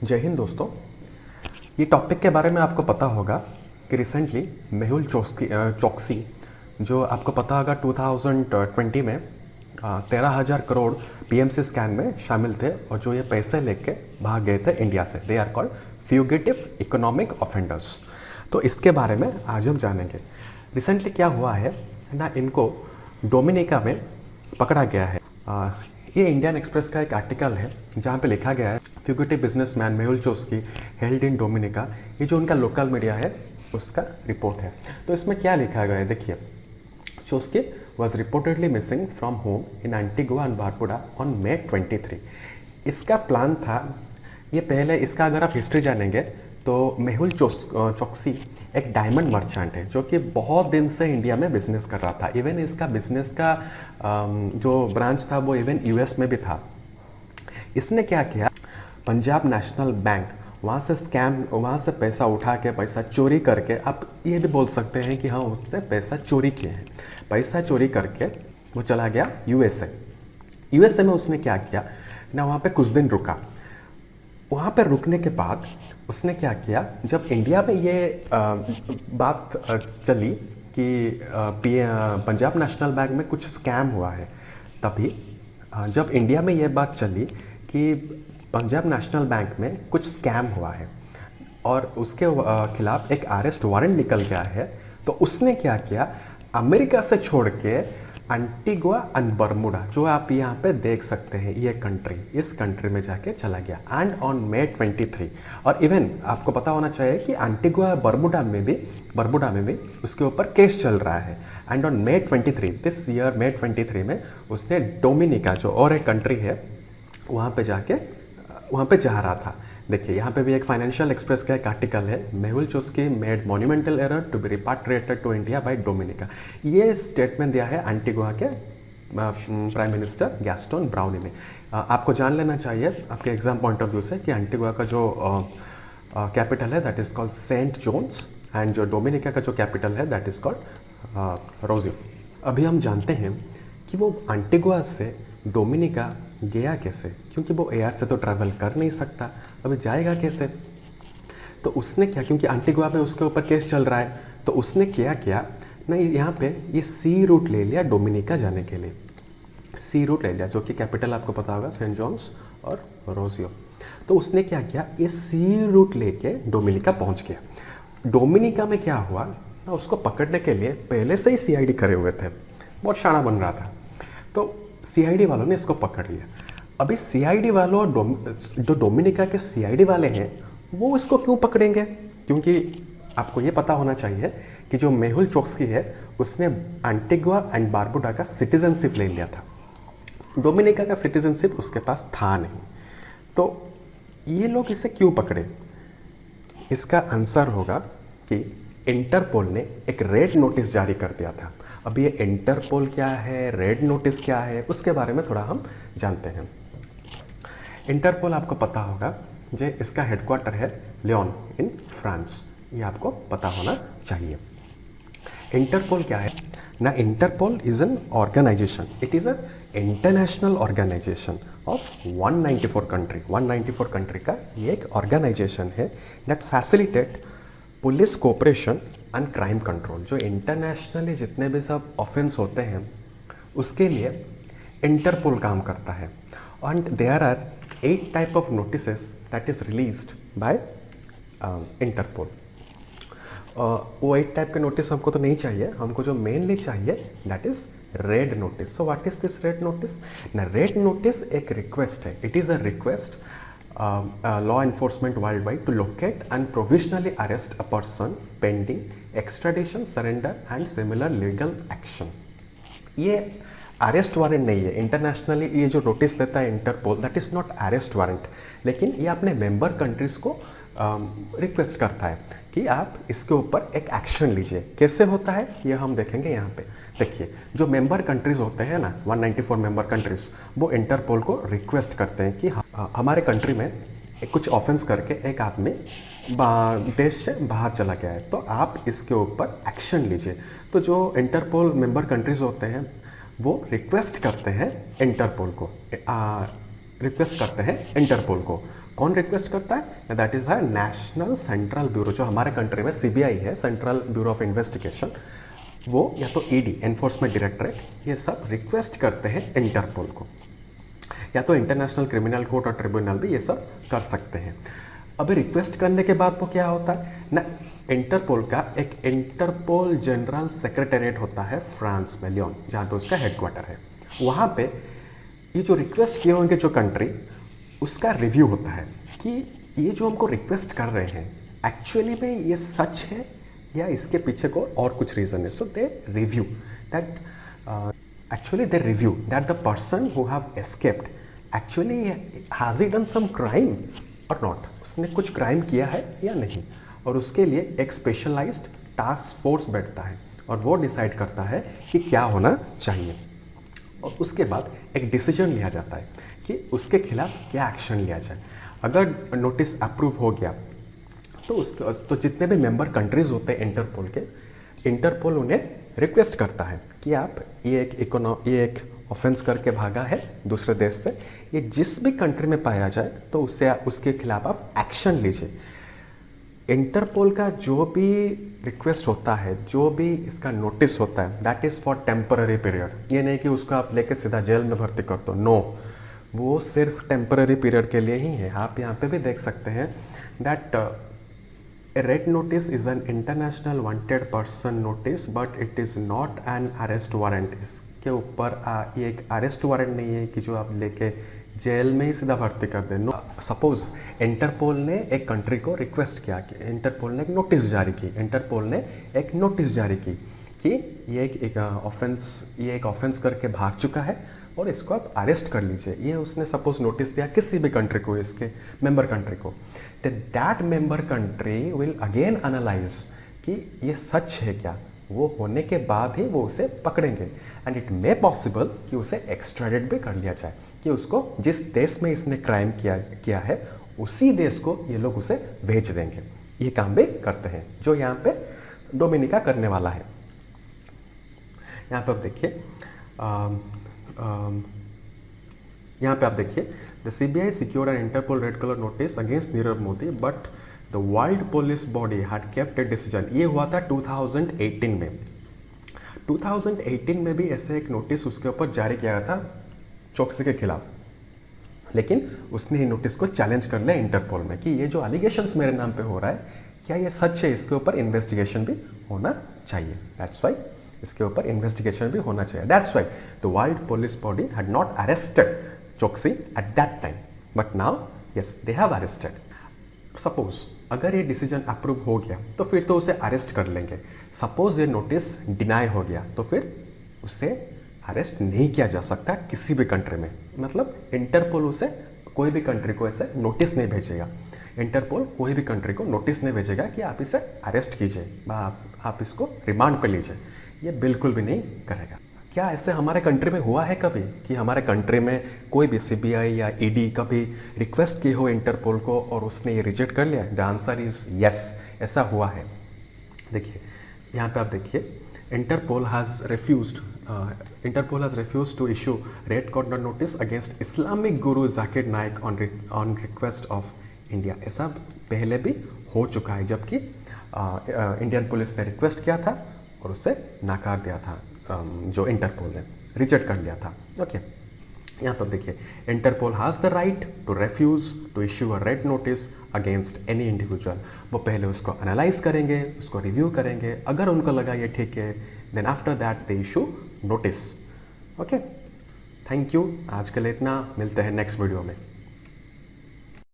जय हिंद दोस्तों। ये टॉपिक के बारे में आपको पता होगा कि रिसेंटली मेहुल चोक्सी जो आपको पता होगा 2020 में 13,000 करोड़ पीएमसी स्कैम में शामिल थे और जो ये पैसे लेके भाग गए थे इंडिया से। They are called fugitive economic offenders. तो इसके बारे में आज हम जानेंगे। रिसेंटली क्या हुआ है ना, इनको डोमिनिका में पकड़ा गया है। ये इंडियन एक्सप्रेस का एक आर्टिकल है जहाँ पे लिखा गया है fugitive businessman Mehul Choksi held in Dominica. ये जो उनका लोकल मीडिया है उसका रिपोर्ट है। तो इसमें क्या लिखा गया है देखिए। Choksi was reportedly missing from home in Antigua and Barbuda on May 23। इसका प्लान था, ये पहले इसका अगर आप हिस्ट्री जानेंगे तो मेहुल चोक्सी एक डायमंड मर्चेंट है जो कि बहुत दिन से इंडिया में बिजनेस कर रहा था। इवन इसका बिजनेस का जो ब्रांच था वो इवन यूएस में भी था। इसने क्या किया, पंजाब नेशनल बैंक वहाँ से पैसा उठा के, पैसा चोरी करके, आप ये भी बोल सकते हैं कि हाँ उससे पैसा चोरी किए हैं। पैसा चोरी करके वो चला गया यूएसए में उसने क्या किया ना, वहाँ पे कुछ दिन रुका। वहाँ पे रुकने के बाद उसने क्या किया, जब इंडिया में ये बात चली कि पंजाब नेशनल बैंक में कुछ स्कैम हुआ है, तभी जब इंडिया में ये बात चली कि पंजाब नेशनल बैंक में कुछ स्कैम हुआ है और उसके खिलाफ एक अरेस्ट वारंट निकल गया है, तो उसने क्या किया, अमेरिका से छोड़ के एंटीगुआ एंड बरमूडा जो आप यहाँ पे देख सकते हैं ये कंट्री, इस कंट्री में जाके चला गया एंड ऑन May 23। और इवन आपको पता होना चाहिए कि एंटीगुआ बरमूडा में भी उसके ऊपर केस चल रहा है। And on May 23 this year May 23 में उसने डोमिनिका जो और एक कंट्री है वहाँ पे जा रहा था। देखिए यहाँ पे भी एक फाइनेंशियल एक्सप्रेस का एक आर्टिकल है, Mehul Choksi made monumental error to be repatriated to India by Dominica. ये स्टेटमेंट दिया है एंटीगुआ के प्राइम मिनिस्टर गैस्टन ब्राउनी ने। आपको जान लेना चाहिए आपके एग्जाम पॉइंट ऑफ व्यू से कि एंटीगुआ का जो कैपिटल है that is called Saint John's and जो डोमिनिका का जो कैपिटल है दैट इज़ कॉल्ड रोजियो। अभी हम जानते हैं कि वो एंटीगुआ से डोमिनिका गया कैसे, क्योंकि वो एयर से तो ट्रैवल कर नहीं सकता, अभी जाएगा कैसे। तो उसने क्या, क्योंकि एंटीगुआ में उसके ऊपर केस चल रहा है, तो उसने क्या ना, यहाँ पे ये सी रूट ले लिया डोमिनिका जाने के लिए। सी रूट ले लिया जो कि कैपिटल आपको पता होगा सेंट जॉन्स और रोजियो। तो उसने क्या किया, ये सी रूट लेके डोमिनिका पहुँच गया। डोमिनिका में क्या हुआ ना, उसको पकड़ने के लिए पहले से ही सीआईडी करे हुए थे, बहुत शाना बन रहा था। तो सीआईडी वालों ने इसको पकड़ लिया। अभी सीआईडी वालों और जो डोमिनिका के सीआईडी वाले हैं वो इसको क्यों पकड़ेंगे, क्योंकि आपको ये पता होना चाहिए कि जो मेहुल चोक्सी है उसने एंटीगुआ एंड बारबुडा का सिटीजनशिप ले लिया था। डोमिनिका का सिटीजनशिप उसके पास था नहीं। तो ये लोग इसे क्यों पकड़े, इसका आंसर होगा कि इंटरपोल ने एक रेड नोटिस जारी कर दिया था। अब ये इंटरपोल क्या है, रेड नोटिस क्या है, उसके बारे में थोड़ा हम जानते हैं। इंटरपोल आपको पता होगा जो इसका हेडक्वार्टर है लियोन इन फ्रांस, ये आपको पता होना चाहिए। इंटरपोल क्या है ना, Interpol is an organisation, it is a international organisation of 194 country का ये एक ऑर्गेनाइजेशन है that facilitate police cooperation and crime control. जो इंटरनेशनली जितने भी सब ऑफेंस होते हैं उसके लिए इंटरपोल काम करता है। And there are 8 type of notices that is released by Interpol. वो 8 टाइप के नोटिस हमको तो नहीं चाहिए, हमको जो मेनली चाहिए that is red notice. So what is this red notice ना, रेड नोटिस एक रिक्वेस्ट है, it is a request law enforcement worldwide to locate and provisionally arrest a person pending extradition, surrender and similar legal action। ये arrest warrant नहीं है। Internationally ये जो notice देता है Interpol that is not arrest warrant, लेकिन ये अपने मेंबर कंट्रीज़ को रिक्वेस्ट करता है कि आप इसके ऊपर एक एक्शन लीजिए। कैसे होता है ये हम देखेंगे यहाँ पे। देखिए जो मेंबर कंट्रीज़ होते हैं ना, 194 मेंबर कंट्रीज़, वो इंटरपोल को रिक्वेस्ट करते हैं कि हमारे कंट्री में कुछ ऑफेंस करके एक आदमी देश से बाहर चला गया है, तो आप इसके ऊपर एक्शन लीजिए। तो जो इंटरपोल मेंबर कंट्रीज़ होते हैं वो रिक्वेस्ट करते हैं इंटरपोल को कौन रिक्वेस्ट करता है? That is by national central bureau, जो हमारे कंट्री में सीबीआई है, सेंट्रल ब्यूरो ऑफ इन्वेस्टिगेशन, वो या तो ईडी, एनफोर्समेंट डायरेक्टरेट, ये सब रिक्वेस्ट करते हैं इंटरपोल को, या तो इंटरनेशनल क्रिमिनल कोर्ट और ट्रिब्यूनल भी ये सब कर सकते हैं। अभी रिक्वेस्ट करने के बाद वो क्या होता है ना, इंटरपोल का एक इंटरपोल जनरल सेक्रेटेरिएट होता है फ्रांस में, लियोन, जहाँ पे उसका हेडक्वार्टर है। वहाँ पे ये जो रिक्वेस्ट किए होंगे जो कंट्री, उसका रिव्यू होता है कि ये जो हमको रिक्वेस्ट कर रहे हैं एक्चुअली में ये सच है या इसके पीछे को और कुछ रीज़न है। So they review that, actually they review that the person who have escaped actually has he done some crime or not, उसने कुछ क्राइम किया है या नहीं, और उसके लिए एक स्पेशलाइज्ड टास्क फोर्स बैठता है और वो डिसाइड करता है कि क्या होना चाहिए, और उसके बाद एक डिसीजन लिया जाता है कि उसके खिलाफ क्या एक्शन लिया जाए। अगर नोटिस अप्रूव हो गया तो जितने भी मेंबर कंट्रीज होते हैं इंटरपोल के, इंटरपोल उन्हें रिक्वेस्ट करता है कि आप ये एक ऑफेंस करके भागा है दूसरे देश से, ये जिस भी कंट्री में पाया जाए तो उसके खिलाफ आप एक्शन लीजिए। इंटरपोल का जो भी रिक्वेस्ट होता है, जो भी इसका नोटिस होता है, that is for temporary period. ये नहीं कि उसको आप लेके सीधा जेल में भर्ती कर दो, नो, वो सिर्फ टेम्पररी पीरियड के लिए ही है। आप यहाँ पे भी देख सकते हैं that A red notice is an international wanted person notice, but it is not an arrest warrant. इसके ऊपर ये एक अरेस्ट वारंट नहीं है कि जो आप लेके जेल में ही सीधा भर्ती कर दें। नो, सपोज इंटरपोल ने एक कंट्री को रिक्वेस्ट किया कि इंटरपोल ने एक नोटिस जारी की, इंटरपोल ने एक नोटिस जारी की कि ये एक ऑफेंस करके भाग चुका है और इसको आप अरेस्ट कर लीजिए। ये उसने सपोज नोटिस दिया किसी भी कंट्री को, इसके मेंबर कंट्री को, तो that member country will again analyse कि ये सच है क्या, वो होने के बाद ही वो उसे पकड़ेंगे। एंड इट मे पॉसिबल कि उसे एक्स्ट्राडिट भी कर लिया जाए, कि उसको जिस देश में इसने क्राइम किया है उसी देश को ये लोग उसे भेज देंगे। ये काम भी करते हैं जो यहाँ पे डोमिनिका करने वाला है। यहाँ पे आप देखिए, यहाँ पे आप देखिए, the CBI secured an Interpol red colour notice against Nirav Modi but the world police body had kept a decision. ये हुआ था 2018 में। 2018 में भी ऐसे एक नोटिस उसके ऊपर जारी किया गया था चौकसी के खिलाफ, लेकिन उसने ये नोटिस को चैलेंज कर लिया इंटरपोल में कि ये जो एलिगेशंस मेरे नाम पे हो रहा है क्या ये सच है, इसके ऊपर इन्वेस्टिगेशन भी होना चाहिए। दैट्स वाई इसके ऊपर इन्वेस्टिगेशन भी होना चाहिए। That's why the world police body had not arrested Choksi at that time, but now yes they have arrested. Suppose अगर ये डिसीजन अप्रूव हो गया तो फिर तो उसे अरेस्ट कर लेंगे। सपोज ये नोटिस डिनाई हो गया तो फिर उसे अरेस्ट नहीं किया जा सकता किसी भी कंट्री में। मतलब इंटरपोल उसे कोई भी कंट्री को ऐसे नोटिस नहीं भेजेगा। इंटरपोल कोई भी कंट्री को नोटिस नहीं भेजेगा कि आप इसे अरेस्ट कीजिए, आप इसको रिमांड पे लीजिए, ये बिल्कुल भी नहीं करेगा। क्या ऐसे हमारे कंट्री में हुआ है कभी कि हमारे कंट्री में कोई भी सीबीआई या ईडी कभी रिक्वेस्ट की हो इंटरपोल को और उसने ये रिजेक्ट कर लिया? द आंसर इज यस, ऐसा हुआ है। देखिए यहाँ पे आप देखिए, Interpol has refused to issue red corner notice against Islamic guru Zakir Naik on request of India. ऐसा पहले भी हो चुका है, जबकि इंडियन पुलिस ने रिक्वेस्ट किया था और उसे नकार दिया था, जो इंटरपोल ने रिजेक्ट कर लिया था। ओके, यहाँ पर देखिए, Interpol has the right to refuse to issue a red notice against any individual. वो पहले उसको एनालाइज करेंगे, उसको रिव्यू करेंगे, अगर उनको लगा ये ठीक है then after that they issue notice. Okay, thank you, आज के लिए इतना, मिलते हैं नेक्स्ट वीडियो में।